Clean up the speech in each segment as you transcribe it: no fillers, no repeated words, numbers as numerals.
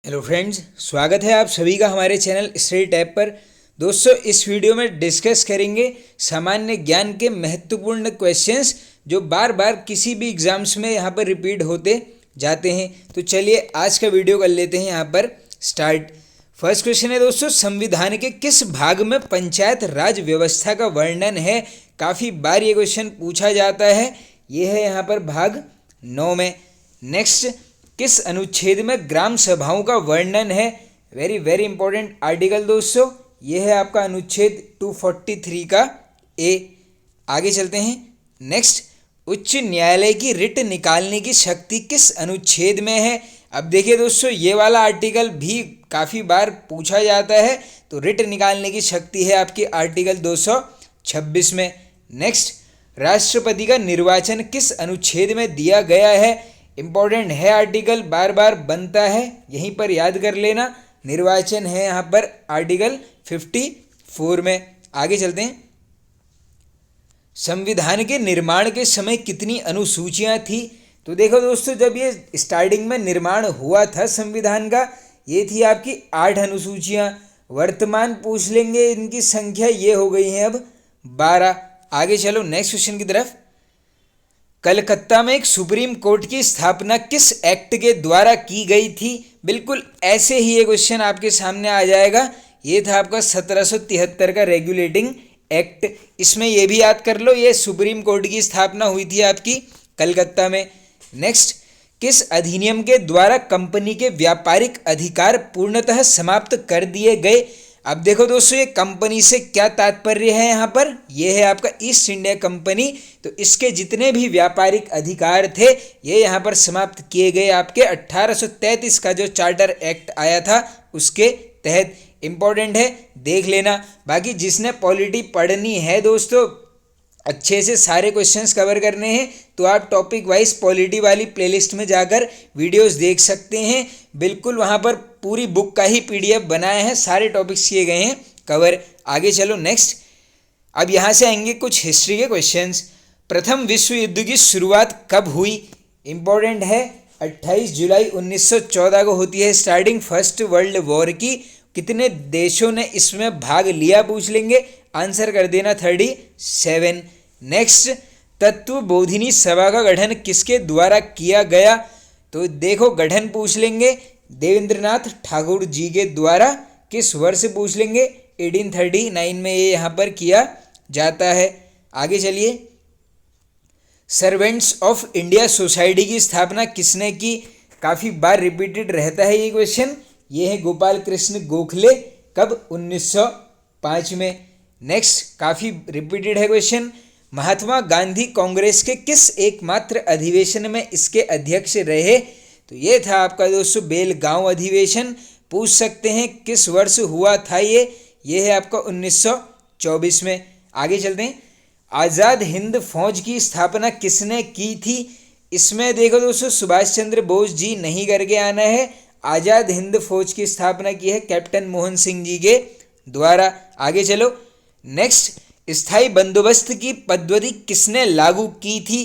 Hello friends, स्वागत है आप सभी का हमारे चैनल स्टडी टैब पर। दोस्तों, इस वीडियो में डिस्कस करेंगे सामान्य ज्ञान के महत्वपूर्ण क्वेश्चंस जो बार बार किसी भी एग्जाम्स में यहाँ पर रिपीट होते जाते हैं। तो चलिए आज का वीडियो कर लेते हैं यहाँ पर स्टार्ट। फर्स्ट क्वेश्चन है दोस्तों, संविधान के किस भाग में पंचायत राज व्यवस्था का वर्णन है? काफ़ी बार ये क्वेश्चन पूछा जाता है। ये है यहाँ पर भाग 9 में। नेक्स्ट, किस अनुच्छेद में ग्राम सभाओं का वर्णन है? वेरी वेरी इंपॉर्टेंट आर्टिकल दोस्तों, ये है आपका अनुच्छेद 243 का ए। आगे चलते हैं। नेक्स्ट, उच्च न्यायालय की रिट निकालने की शक्ति किस अनुच्छेद में है? अब देखिए दोस्तों, ये वाला आर्टिकल भी काफ़ी बार पूछा जाता है। तो रिट निकालने की शक्ति है आपकी आर्टिकल 226 में। नेक्स्ट, राष्ट्रपति का निर्वाचन किस अनुच्छेद में दिया गया है? इम्पॉर्टेंट है आर्टिकल, बार बार बनता है, यहीं पर याद कर लेना। निर्वाचन है यहाँ पर आर्टिकल 54 में। आगे चलते हैं। संविधान के निर्माण के समय कितनी अनुसूचियाँ थी? तो देखो दोस्तों, जब ये स्टार्टिंग में निर्माण हुआ था संविधान का, ये थी आपकी 8 अनुसूचियाँ। वर्तमान पूछ लेंगे, इनकी संख्या ये हो गई है अब 12। आगे चलो नेक्स्ट क्वेश्चन की तरफ। कलकत्ता में एक सुप्रीम कोर्ट की स्थापना किस एक्ट के द्वारा की गई थी? बिल्कुल ऐसे ही ये क्वेश्चन आपके सामने आ जाएगा। ये था आपका 1773 का रेगुलेटिंग एक्ट। इसमें ये भी याद कर लो, ये सुप्रीम कोर्ट की स्थापना हुई थी आपकी कलकत्ता में। नेक्स्ट, किस अधिनियम के द्वारा कंपनी के व्यापारिक अधिकार पूर्णतः समाप्त कर दिए गए? अब देखो दोस्तों, ये कंपनी से क्या तात्पर्य है यहाँ पर? ये है आपका ईस्ट इंडिया कंपनी। तो इसके जितने भी व्यापारिक अधिकार थे ये यहाँ पर समाप्त किए गए आपके 1833 का जो चार्टर एक्ट आया था उसके तहत। इम्पोर्टेंट है, देख लेना। बाकी जिसने पॉलिटी पढ़नी है दोस्तों, अच्छे से सारे क्वेश्चंस कवर करने हैं, तो आप टॉपिक वाइज पॉलिटी वाली प्लेलिस्ट में जाकर वीडियोस देख सकते हैं। बिल्कुल वहाँ पर पूरी बुक का ही पीडीएफ बनाए हैं, सारे टॉपिक्स किए गए हैं कवर। आगे चलो नेक्स्ट। अब यहाँ से आएंगे कुछ हिस्ट्री के क्वेश्चंस। प्रथम विश्व युद्ध की शुरुआत कब हुई? इम्पोर्टेंट है, 28 जुलाई 1914 को होती है स्टार्टिंग फर्स्ट वर्ल्ड वॉर की। कितने देशों ने इसमें भाग लिया पूछ लेंगे, आंसर कर देना 37। नेक्स्ट, तत्व बोधिनी सभा का गठन किसके द्वारा किया गया? तो देखो गठन पूछ लेंगे, देवेंद्रनाथ ठाकुर जी के द्वारा। किस वर्ष पूछ लेंगे? 1839 में ये यहाँ पर किया जाता है। आगे चलिए। सर्वेंट्स ऑफ इंडिया सोसाइटी की स्थापना किसने की? काफ़ी बार रिपीटेड रहता है ये क्वेश्चन। ये है गोपाल कृष्ण गोखले। कब? 1905 में। नेक्स्ट, काफ़ी रिपीटेड है क्वेश्चन। महात्मा गांधी कांग्रेस के किस एकमात्र अधिवेशन में इसके अध्यक्ष रहे? तो ये था आपका दोस्तों बेलगांव अधिवेशन। पूछ सकते हैं किस वर्ष हुआ था ये है आपका 1924 में। आगे चलते हैं। आज़ाद हिंद फौज की स्थापना किसने की थी? इसमें देखो दोस्तों, सुभाष चंद्र बोस जी नहीं करके आना है। आज़ाद हिंद फौज की स्थापना की है कैप्टन मोहन सिंह जी के द्वारा। आगे चलो नेक्स्ट, स्थायी बंदोबस्त की पद्धति किसने लागू की थी?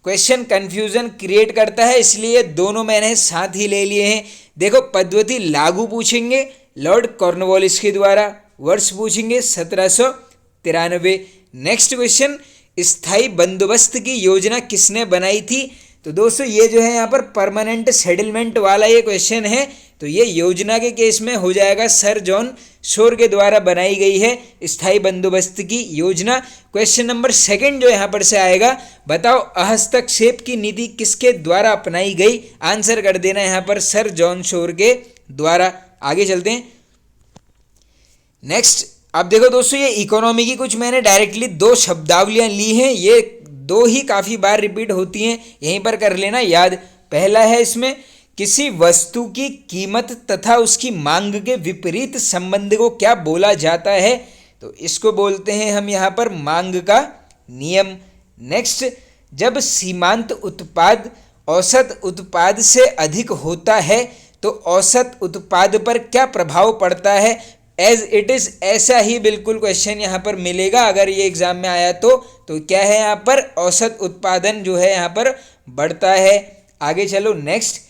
क्वेश्चन कंफ्यूजन क्रिएट करता है, इसलिए दोनों मैंने साथ ही ले लिए हैं। देखो, पद्धति लागू पूछेंगे लॉर्ड कॉर्नवालिस के द्वारा, वर्ष पूछेंगे 1793। नेक्स्ट क्वेश्चन, स्थायी बंदोबस्त की योजना किसने बनाई थी? तो दोस्तों ये जो है यहाँ पर परमानेंट सेटलमेंट वाला ये क्वेश्चन है, तो ये योजना के केस में हो जाएगा सर जॉन शोर के द्वारा बनाई गई है स्थायी बंदोबस्त की योजना। क्वेश्चन नंबर 2 जो यहाँ पर से आएगा, बताओ हस्तक्षेप की नीति किसके द्वारा अपनाई गई? आंसर कर देना यहाँ पर सर जॉन शोर के द्वारा। आगे चलते हैं। नेक्स्ट, अब देखो दोस्तों, ये इकोनॉमी की कुछ मैंने डायरेक्टली 2 शब्दावलियाँ ली हैं। ये 2 ही काफ़ी बार रिपीट होती हैं, यहीं पर कर लेना याद। पहला है इसमें, किसी वस्तु की कीमत तथा उसकी मांग के विपरीत संबंध को क्या बोला जाता है? तो इसको बोलते हैं हम यहाँ पर मांग का नियम। नेक्स्ट, जब सीमांत उत्पाद औसत उत्पाद से अधिक होता है तो औसत उत्पाद पर क्या प्रभाव पड़ता है? एज इट इज़ ऐसा ही बिल्कुल क्वेश्चन यहाँ पर मिलेगा अगर ये एग्जाम में आया तो क्या है यहाँ पर? औसत उत्पादन जो है यहाँ पर बढ़ता है। आगे चलो नेक्स्ट,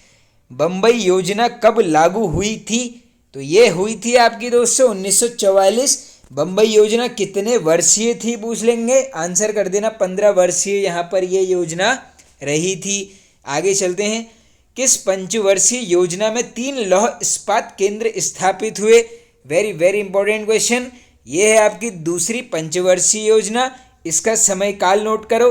बम्बई योजना कब लागू हुई थी? तो ये हुई थी आपकी दोस्तों 1944। बम्बई योजना कितने वर्षीय थी पूछ लेंगे, आंसर कर देना 15 वर्षीय यहाँ पर ये योजना रही थी। आगे चलते हैं, किस पंचवर्षीय योजना में 3 लौह इस्पात केंद्र स्थापित हुए? Very very important question. ये है आपकी दूसरी पंचवर्षीय योजना। इसका समय काल नोट करो,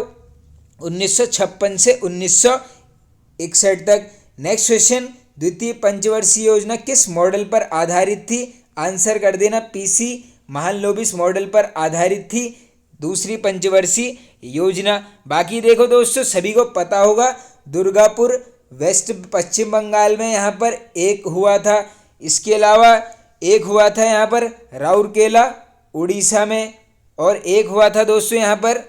1956 से 1961 तक। नेक्स्ट क्वेश्चन, द्वितीय पंचवर्षीय योजना किस मॉडल पर आधारित थी? आंसर कर देना पीसी महालनोबिस मॉडल पर आधारित थी दूसरी पंचवर्षीय योजना। बाकी देखो दोस्तों, सभी को पता होगा दुर्गापुर वेस्ट पश्चिम बंगाल में यहाँ पर एक हुआ था। इसके अलावा एक हुआ था यहाँ पर राउरकेला उड़ीसा में, और एक हुआ था दोस्तों यहाँ पर,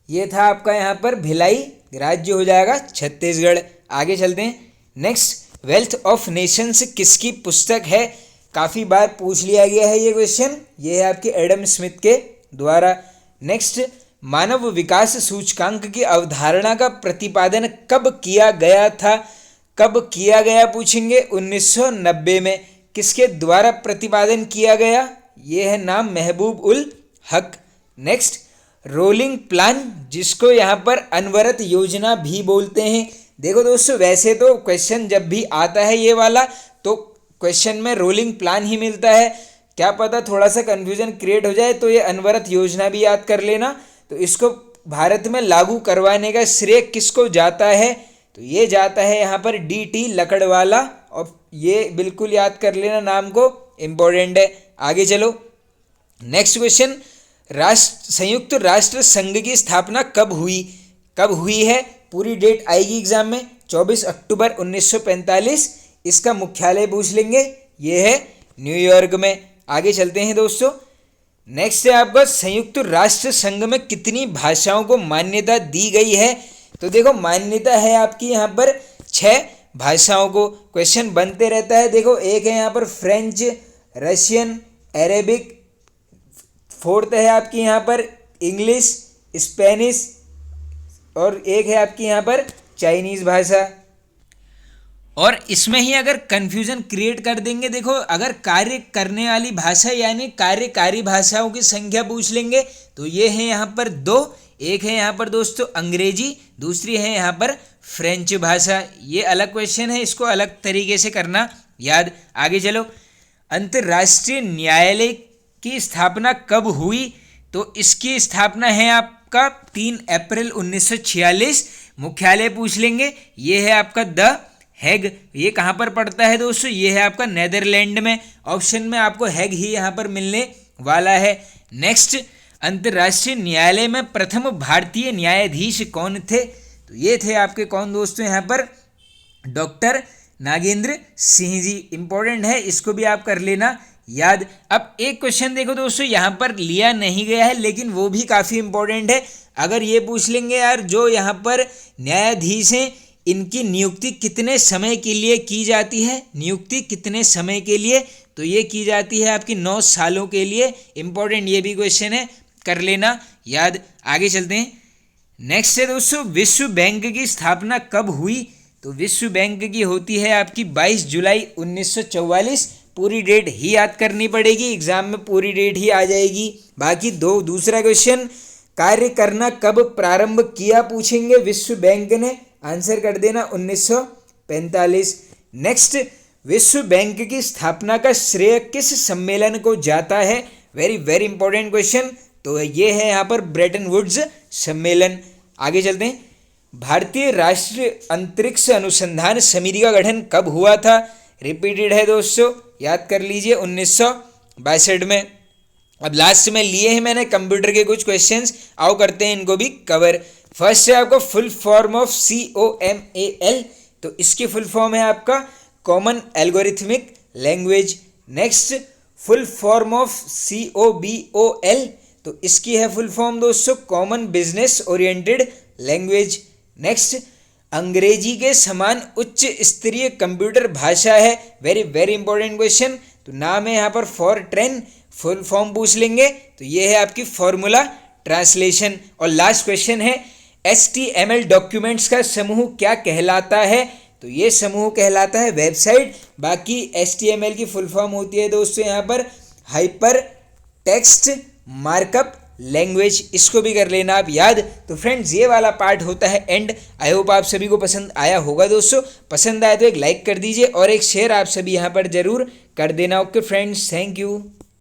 ये था आपका यहाँ पर भिलाई, राज्य हो जाएगा छत्तीसगढ़। आगे चलते हैं। नेक्स्ट, वेल्थ ऑफ नेशंस किसकी पुस्तक है? काफ़ी बार पूछ लिया गया है ये क्वेश्चन। ये है आपके एडम स्मिथ के द्वारा। नेक्स्ट, मानव विकास सूचकांक की अवधारणा का प्रतिपादन कब किया गया था? कब किया गया पूछेंगे, 1990 में। किसके द्वारा प्रतिपादन किया गया? ये है नाम महबूब ul Haq. Next, rolling plan जिसको यहाँ पर अनवरत योजना भी बोलते हैं। देखो दोस्तों, वैसे तो क्वेश्चन जब भी आता है ये वाला तो क्वेश्चन में रोलिंग प्लान ही मिलता है, क्या पता थोड़ा सा कन्फ्यूजन क्रिएट हो जाए तो ये अनवरत योजना भी याद कर लेना। तो इसको भारत में लागू करवाने का श्रेय किसको जाता है? तो ये जाता है यहाँ पर DT लकड़वाला, और ये बिल्कुल याद कर लेना, नाम को इम्पोर्टेंट है। आगे चलो। नेक्स्ट क्वेश्चन, संयुक्त राष्ट्र संघ की स्थापना कब हुई? कब हुई है पूरी डेट आएगी एग्जाम में, 24 अक्टूबर 1945। इसका मुख्यालय पूछ लेंगे, ये है न्यूयॉर्क में। आगे चलते हैं दोस्तों। नेक्स्ट है आपका, संयुक्त राष्ट्र संघ में कितनी भाषाओं को मान्यता दी गई है? तो देखो, मान्यता है आपकी यहाँ पर 6 भाषाओं को। क्वेश्चन बनते रहता है। देखो, एक है यहाँ पर फ्रेंच, रशियन, अरेबिक, फोर्थ है आपकी यहाँ पर इंग्लिश, स्पेनिश, और एक है आपकी यहाँ पर चाइनीज़ भाषा। और इसमें ही अगर कन्फ्यूजन क्रिएट कर देंगे, देखो अगर कार्य करने वाली भाषा यानी कार्यकारी भाषाओं की संख्या पूछ लेंगे तो ये है यहाँ पर 2। एक है यहाँ पर दोस्तों अंग्रेजी, दूसरी है यहाँ पर फ्रेंच भाषा। ये अलग क्वेश्चन है, इसको अलग तरीके से करना याद। आगे चलो। अंतर्राष्ट्रीय न्यायालय की स्थापना कब हुई? तो इसकी स्थापना है आपका 3 अप्रैल 1946। मुख्यालय पूछ लेंगे, ये है आपका द हैग। ये कहाँ पर पड़ता है दोस्तों? ये है आपका नेदरलैंड में। ऑप्शन में आपको हैग ही यहाँ पर मिलने वाला है। नेक्स्ट, अंतर्राष्ट्रीय न्यायालय में प्रथम भारतीय न्यायाधीश कौन थे? तो ये थे आपके कौन दोस्तों यहाँ पर? डॉक्टर नागेंद्र सिंह जी। इंपॉर्टेंट है, इसको भी आप कर लेना याद। अब एक क्वेश्चन देखो दोस्तों, यहाँ पर लिया नहीं गया है लेकिन वो भी काफ़ी इंपॉर्टेंट है। अगर ये पूछ लेंगे यार, जो यहाँ पर न्यायाधीश हैं इनकी नियुक्ति कितने समय के लिए की जाती है? नियुक्ति कितने समय के लिए? तो ये की जाती है आपकी 9 सालों के लिए। इंपॉर्टेंट ये भी क्वेश्चन है, कर लेना याद। आगे चलते हैं। नेक्स्ट है दोस्तों, विश्व बैंक की स्थापना कब हुई? तो विश्व बैंक की होती है आपकी 22 जुलाई 1944। पूरी डेट ही याद करनी पड़ेगी, एग्जाम में पूरी डेट ही आ जाएगी। बाकी दूसरा क्वेश्चन, कार्य करना कब प्रारंभ किया पूछेंगे विश्व बैंक ने? आंसर कर देना 1945। नेक्स्ट, विश्व बैंक की स्थापना का श्रेय किस सम्मेलन को जाता है? Very very important question. तो ये है यहाँ पर ब्रेटन वुड्स सम्मेलन। आगे चलते हैं। भारतीय राष्ट्रीय अंतरिक्ष अनुसंधान समिति का गठन कब हुआ था? रिपीटेड है दोस्तों, याद कर लीजिए 1962 में। अब लास्ट में लिए हैं मैंने कंप्यूटर के कुछ क्वेश्चंस, आओ करते हैं इनको भी कवर। फर्स्ट है आपका फुल फॉर्म ऑफ COMAL। तो इसकी फुल फॉर्म है आपका common algorithmic language. Next, full form of COBOL। तो इसकी है फुल फॉर्म दोस्तों common business oriented language. Next, अंग्रेजी के समान उच्च स्तरीय कंप्यूटर भाषा है। Very very important question. तो नाम है यहाँ पर फॉरट्रेन। फुल फॉर्म पूछ लेंगे तो ये है आपकी फॉर्मूला ट्रांसलेशन। और लास्ट क्वेश्चन है HTML डॉक्यूमेंट्स का समूह क्या कहलाता है? तो ये समूह कहलाता है वेबसाइट। बाकी HTML की फुल फॉर्म होती है दोस्तों यहाँ पर हाइपर टेक्स्ट मार्कअप लैंग्वेज, इसको भी कर लेना आप याद। तो फ्रेंड्स ये वाला पार्ट होता है एंड। आई होप आप सभी को पसंद आया होगा दोस्तों। पसंद आया तो एक लाइक कर दीजिए और एक शेयर आप सभी यहाँ पर जरूर कर देना। Okay friends, thank you.